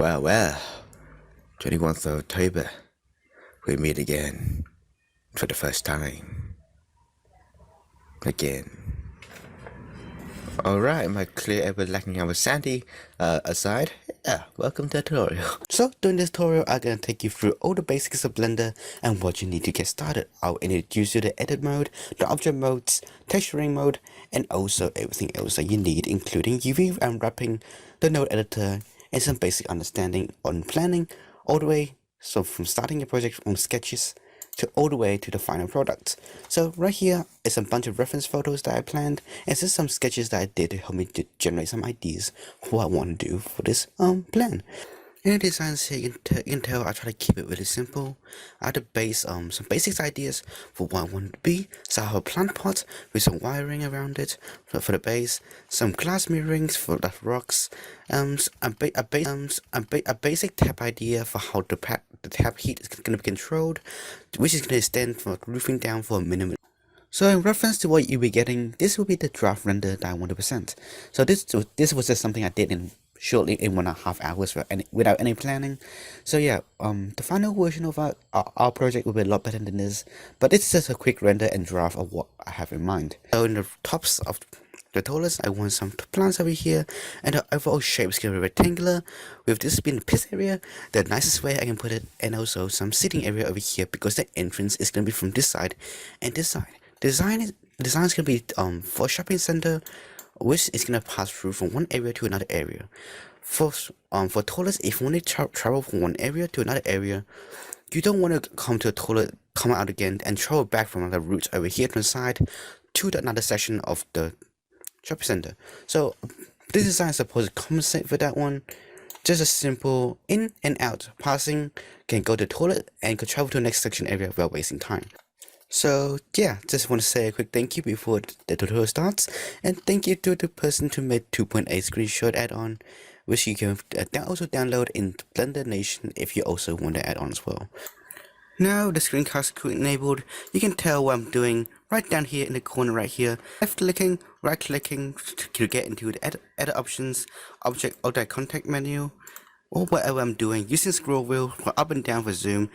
Well, 21st of October, we meet again for the first time. Again. Alright, my clear ever lacking our sanity aside, welcome to the tutorial. So, during this tutorial, I'm gonna take you through all the basics of Blender and what you need to get started. I'll introduce you to the edit mode, the object modes, texturing mode, and also everything else that you need, including UV and wrapping, the node editor, and some basic understanding on planning, all the way, so from starting your project from sketches to all the way to the final product. So right here is a bunch of reference photos that I planned, and just some sketches that I did to help me to generate some ideas for what I want to do for this plan. In the designs here, you can tell I try to keep it really simple. I had to base some basics ideas for what I want it to be. So I have a plant pot with some wiring around it for the base, some glass mirrorings for the rocks, a basic tap idea for how the tap heat is going to be controlled, which is going to extend from roofing down for a minimum. So in reference to what you'll be getting, this will be the draft render that I want to present. So this was just something I did shortly in 1.5 hours without any planning. So yeah, the final version of our project will be a lot better than this, but it's just a quick render and draft of what I have in mind. So in the tops of the tallest, I want some plants over here, and the overall shape is going to be rectangular, with this being the piss area, the nicest way I can put it, and also some sitting area over here, because the entrance is going to be from this side and this side. Design is going to be for a shopping center, which is going to pass through from one area to another area. For toilets, if you want to travel from one area to another area, you don't want to come to a toilet, come out again, and travel back from another route over here to the side to another section of the shopping center. So this design is supposed to compensate for that one. Just a simple in and out passing, can go to the toilet and can travel to the next section area without wasting time. So yeah, just want to say a quick thank you before the tutorial starts, and thank you to the person who made 2.8 screenshot add-on, which you can also download in Blender Nation if you also want to add on as well. Now the screencast enabled, you can tell what I'm doing right down here in the corner right here. Left clicking, right clicking to get into the edit options, object contact menu, or whatever I'm doing, using scroll wheel for up and down for zoom.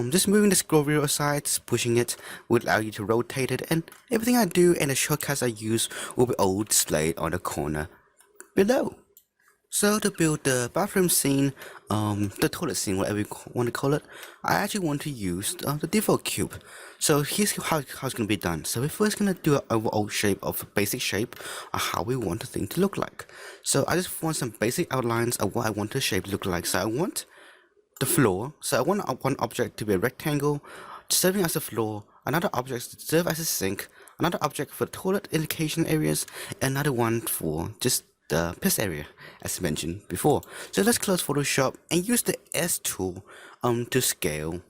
Just moving the scroll wheel aside, just pushing it will allow you to rotate it, and everything I do and the shortcuts I use will be all displayed on the corner below. So to build the bathroom scene, the toilet scene, whatever you want to call it, I actually want to use the default cube. So here's how it's going to be done. So we're first going to do an overall shape of basic shape of how we want the thing to look like. So I just want some basic outlines of what I want the shape to look like. So I want the floor, so I want one object to be a rectangle serving as a floor, another object to serve as a sink, another object for the toilet indication areas, and another one for just the piss area as mentioned before. So let's close Photoshop and use the S tool to scale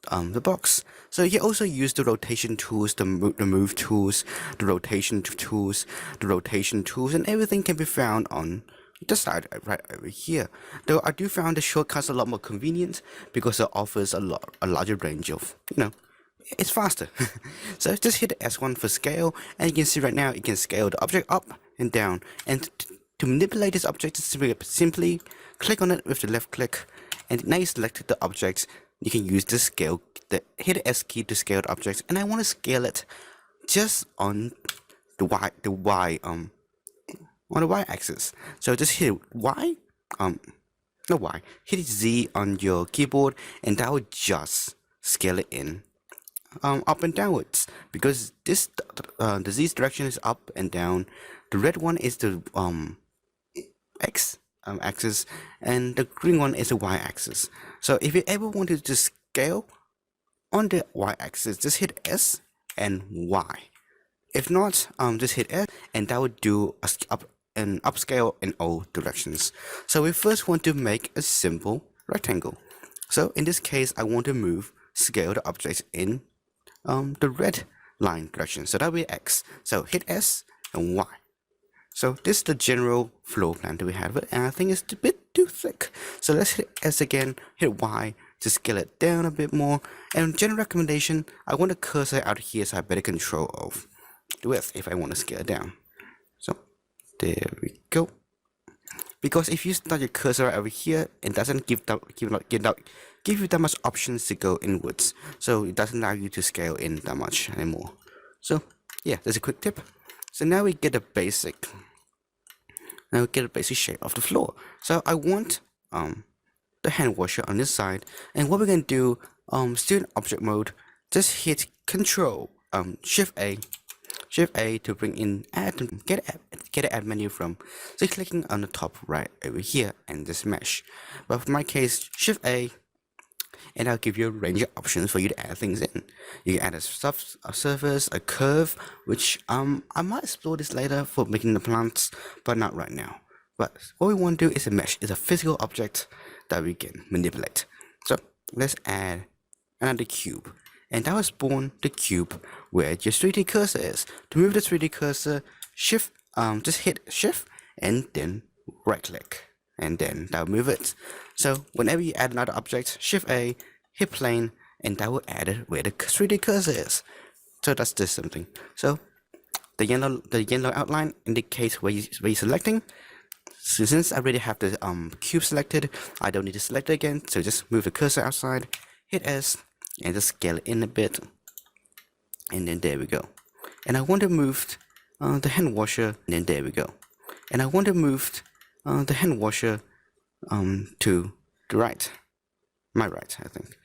the box. So you also use the rotation tools, the move tools, the rotation tools, and everything can be found on the side right over here. Though I do find the shortcuts a lot more convenient because it offers a larger range of, it's faster. So just hit the S1 for scale, and you can see right now you can scale the object up and down. And to manipulate this object, simply click on it with the left click, and now you select the objects. You can use the scale, hit the S key to scale the objects, and I want to scale it just on the y-axis. So just hit Y, hit Z on your keyboard, and that will just scale it in up and downwards, because this the Z direction is up and down, the red one is the X axis, and the green one is the Y axis. So if you ever want to just scale on the Y axis, just hit S and Y. If not, just hit S, and that would do an upscale in all directions. So we first want to make a simple rectangle. So in this case, I want to scale the objects in the red line direction. So that will be X. So hit S and Y. So this is the general floor plan that we have, and I think it's a bit too thick. So let's hit S again, hit Y to scale it down a bit more. And general recommendation, I want the cursor out here so I have better control of the width if I want to scale it down. So there we go. because if you start your cursor right over here, it doesn't give you that much options to go inwards, so it doesn't allow you to scale in that much anymore. So yeah, that's a quick tip. So now we get a basic shape of the floor. So I want the hand washer on this side, and what we're gonna do, still in object mode, just hit Control Shift A to bring in get an add menu from. So clicking on the top right over here and this mesh. But for my case, Shift A, and I'll give you a range of options for you to add things in. You can add a surface, a curve, which I might explore this later for making the plants, but not right now. But what we want to do is a mesh, is a physical object that we can manipulate. So let's add another cube, and that will spawn the cube where your 3D cursor is. To move the 3D cursor, just hit Shift and then right click, and then that will move it. So whenever you add another object, Shift A, hit plane, and that will add it where the 3D cursor is. So that's just something. So the yellow outline indicates where you're selecting. So since I already have the cube selected, I don't need to select it again. So just move the cursor outside, hit S, and just scale it in a bit, and then there we go. And I want to move the hand washer, and then there we go. And I want to move the hand washer to the right, my right, I think.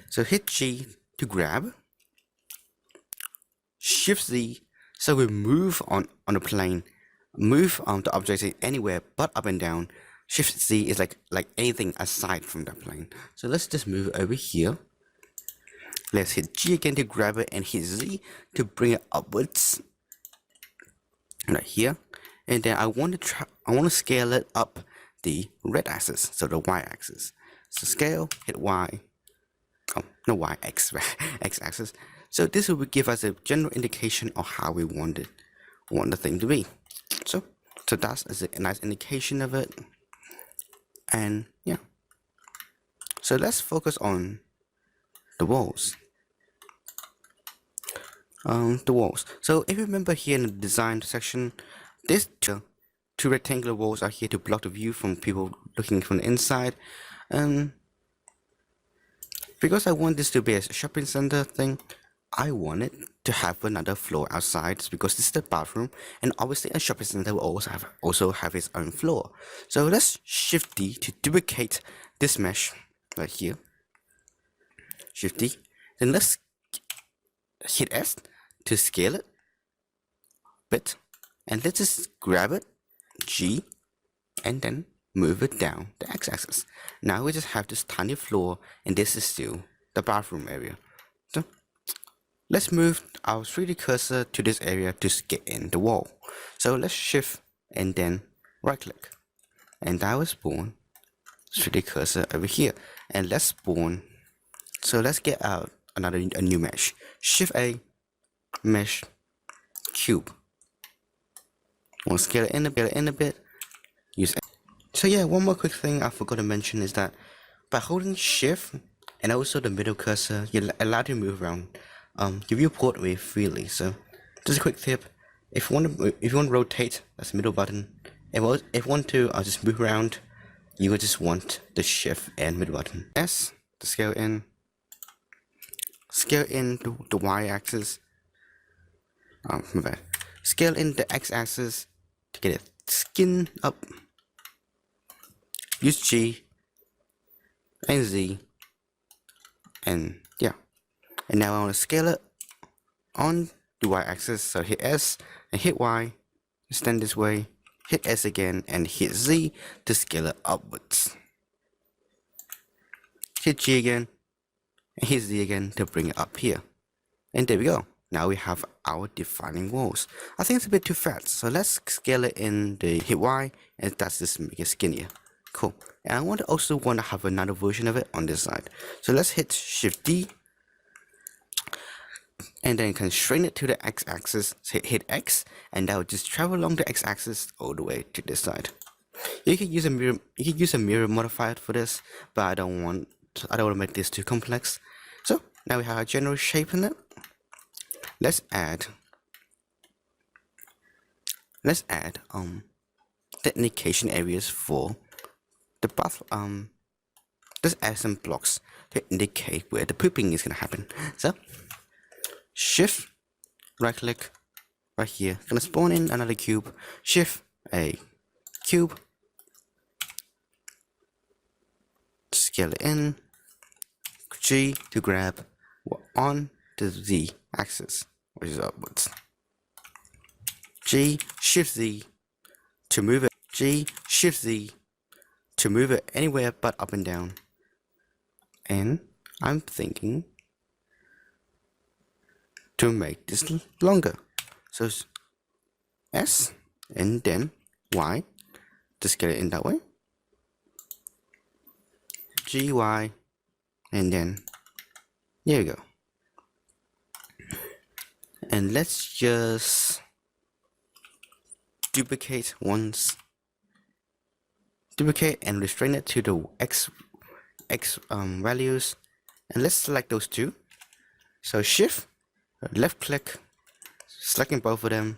So hit G to grab, Shift Z, so we move on the plane, move the object anywhere but up and down. Shift Z is like anything aside from that plane. So let's just move it over here. Let's hit G again to grab it, and hit Z to bring it upwards, right here. And then I want to scale it up the red axis, so the Y axis. So scale, hit Y, no Y, X, X axis. So this will give us a general indication of how we want the thing to be. So that's a nice indication of it. And yeah, so let's focus on the walls. So if you remember here in the design section, these two rectangular walls are here to block the view from people looking from the inside. Because I want this to be a shopping center thing, I want it to have another floor outside, because this is the bathroom, and obviously a shopping center will also have its own floor. So let's Shift D to duplicate this mesh right here. Shift D. Then let's hit S to scale it a bit, and let's just grab it, G, and then move it down the x-axis. Now we just have this tiny floor, and this is still the bathroom area. So let's move our 3D cursor to this area to get in the wall. So let's Shift and then right click, and that will spawn 3D cursor over here. And let's spawn, so let's get out a new mesh. Shift A, mesh, cube. We'll scale it in a bit. Use. So yeah, one more quick thing I forgot to mention is that by holding Shift and also the middle cursor, you're allowed to move around your viewport way freely. So just a quick tip: if you want to rotate, that's the middle button. And if you want to just move around, you would just want the Shift and middle button. S to scale in the y-axis. My bad. Scale in the x-axis to get it skin up. Use G and Z, and yeah. And now I want to scale it on the y-axis. So hit S and hit Y, extend this way. Hit S again and hit Z to scale it upwards. Hit G again and hit Z again to bring it up here. And there we go. Now we have our defining walls. I think it's a bit too fat, so let's scale it in the hit Y, and that's just make it skinnier. Cool. And I also want to have another version of it on this side. So let's hit Shift D, and then constrain it to the x-axis. So hit X, and that will just travel along the x-axis all the way to this side. You can use a mirror. You can use a mirror modifier for this, but I don't want to make this too complex. So now we have a general shape in it. Let's add the indication areas for the bath. Let's add some blocks to indicate where the pooping is gonna happen. So shift right click right here, gonna spawn in another cube, shift a cube, scale it in, G to grab on the Z axis, which is upwards. G, shift Z to move it. G, shift Z to move it anywhere but up and down. And I'm thinking to make this longer. So S and then Y to scale it in that way. G, Y, and then there we go. And let's just duplicate once, duplicate and restrain it to the X values, and let's select those two. So shift, left click, selecting both of them,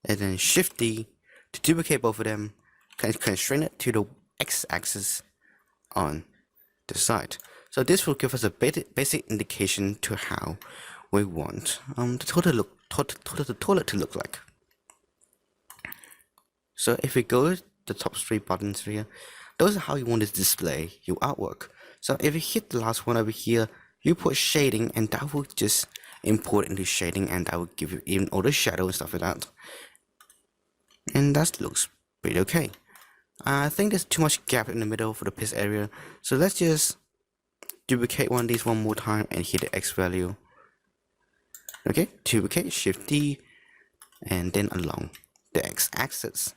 and then shift D to duplicate both of them, constrain it to the X axis on the side. So this will give us a basic indication to how we want the toilet to look like. So if we go to the top 3 buttons here, those are how you want to display your artwork. So if you hit the last one over here, you put shading, and that will just import into shading, and that will give you even all the shadow and stuff like that. And that looks pretty okay. I think there's too much gap in the middle for the piss area, so let's just duplicate one of these one more time and hit the X value. Okay, duplicate, shift D, and then along the X axis.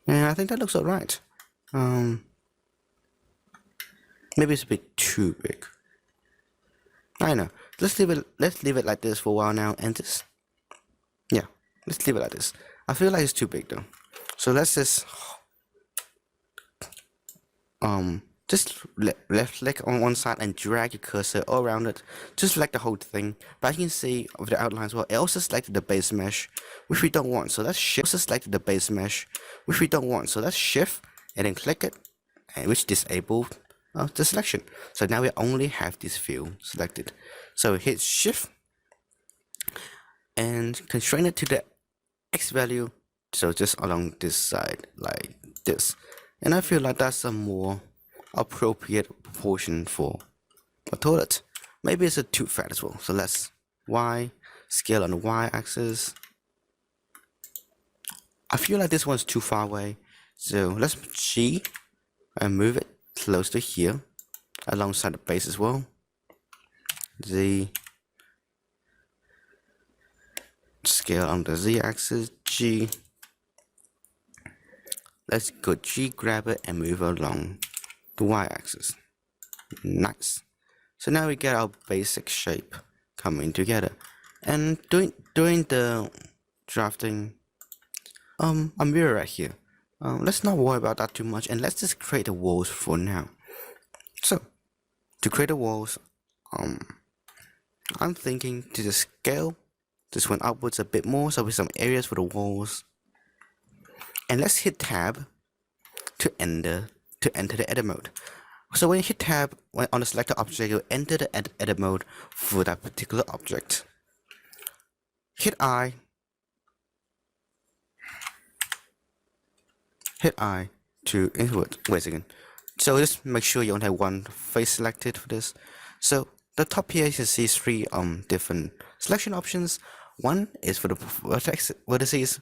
And I think that looks alright. Maybe it's a bit too big. I know. Let's leave it like this for a while now, and just let's leave it like this. I feel like it's too big though. So let's just left click on one side and drag your cursor all around it, just select the whole thing. But you can see of the outline as well, it also selected the base mesh, which we don't want. So let's shift. Also selected the base mesh, which we don't want. So let's shift and then click it, and which disabled the selection. So now we only have this view selected. So hit shift and constrain it to the X value. So just along this side like this. And I feel like that's a more appropriate proportion for a toilet. Maybe it's a too fat as well. So let's Y, scale on the Y axis. I feel like this one's too far away. So let's G and move it close to here alongside the base as well. Z, scale on the Z axis, G. Let's go G, grab it and move it along the Y axis. Nice. So now we get our basic shape coming together. And doing the drafting, a mirror right here. Let's not worry about that too much, and let's just create the walls for now. So to create the walls, I'm thinking to just scale this one upwards a bit more, so with some areas for the walls. And let's hit tab to enter the edit mode. So when you hit tab on the selected object, you'll enter the edit mode for that particular object. Hit I to invert. Wait a second. So just make sure you only have one face selected for this. So the top here you can see 3 different selection options. One is for the vertices,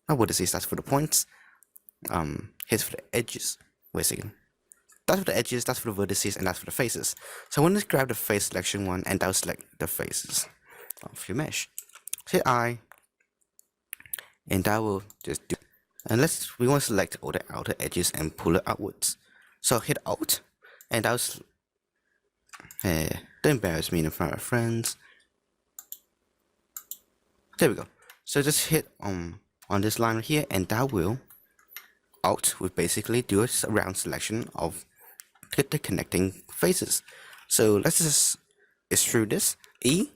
not vertices, that's for the points. Here's for the edges. Wait a second. That's for the edges, that's for the vertices, and that's for the faces. So I'm going to grab the face selection one, and I'll select the faces of your mesh. Hit I, and that will just do. And we want to select all the outer edges and pull it outwards. So hit Alt, and I'll don't embarrass me in front of friends. There we go. So just hit on this line right here, and that will Alt will basically do a round selection of the connecting faces. So let's just extrude this, E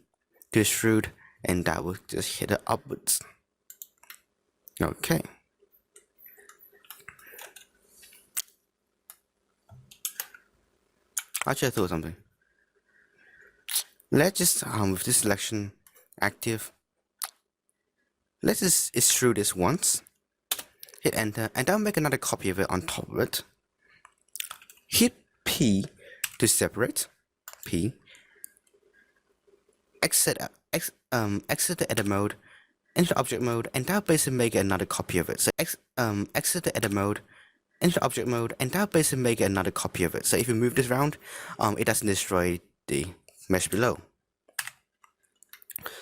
to extrude, and that will just hit it upwards. Okay. Actually, I thought something. Let's just with this selection active, let's just extrude this once. Hit enter, and I'll make another copy of it on top of it. Hit P to separate. P. Exit the edit mode into object mode, and that'll basically make another copy of it. So exit the edit mode into object mode, and that'll basically make another copy of it. So if you move this around, it doesn't destroy the mesh below.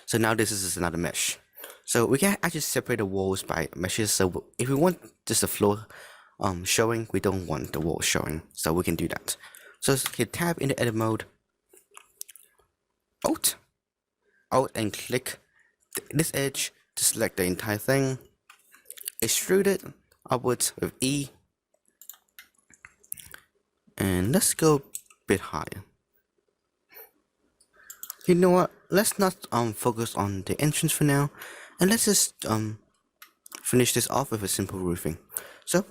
So now this is another mesh. So we can actually separate the walls by meshes. So if we want just the floor showing, we don't want the wall showing. So we can do that. So hit tab in the edit mode, Alt, and click this edge to select the entire thing. Extrude it upwards with E. And let's go a bit higher. You know what? Let's not focus on the entrance for now, and let's just finish this off with a simple roofing. So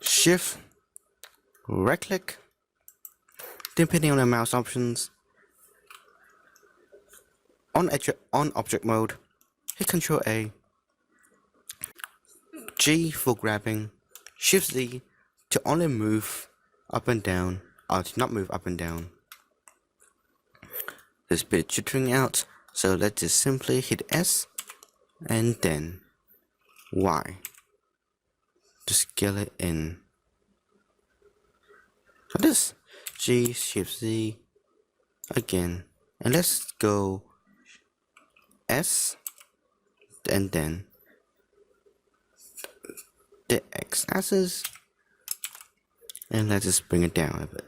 Shift, right click, depending on the mouse options, on object mode, hit Ctrl A, G for grabbing, Shift Z to only move up and down, or to not move up and down. There's a bit of jittering out, so let's just simply hit S and then Y to scale it in. So this G, Shift Z again, and let's go S and then the X axis, and let's just bring it down a bit.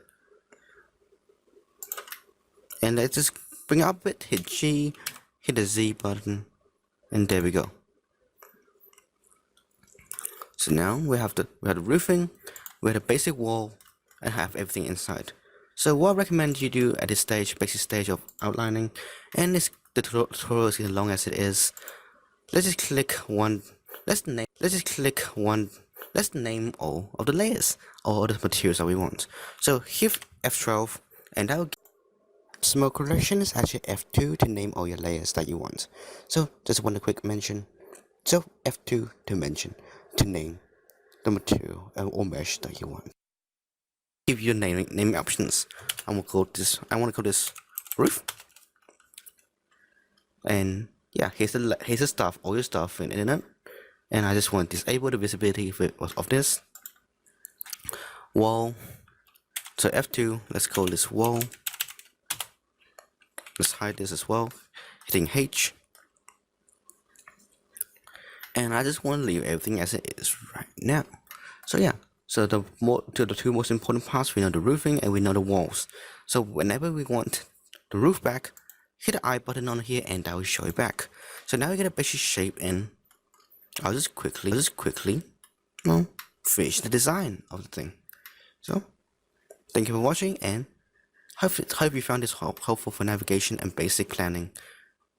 And let's just bring it up a bit, hit G, hit the Z button, and there we go. So now we have the roofing, we have the basic wall, and have everything inside. So what I recommend you do at this stage, basic stage of outlining, and the tutorial is as long as it is, let's just click one, let's name all of the layers, all the materials that we want. So hit F12, and that'll smoke correction is actually F2 to name all your layers that you want. So just want a quick mention. So F2 to name the material or mesh that you want. Give you naming options. I want to call this roof. And yeah, here's the stuff, all your stuff in it. And I just want to disable the visibility of this wall. So F2, let's call this wall. Let's hide this as well, hitting H. And I just want to leave everything as it is right now. So yeah, so the two most important parts, we know the roofing and we know the walls. So whenever we want the roof back, hit the I button on here and that will show it back. So now we get a basic shape, and I'll just quickly finish the design of the thing. So thank you for watching, and hope you found this helpful for navigation and basic planning.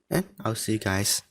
And I'll see you guys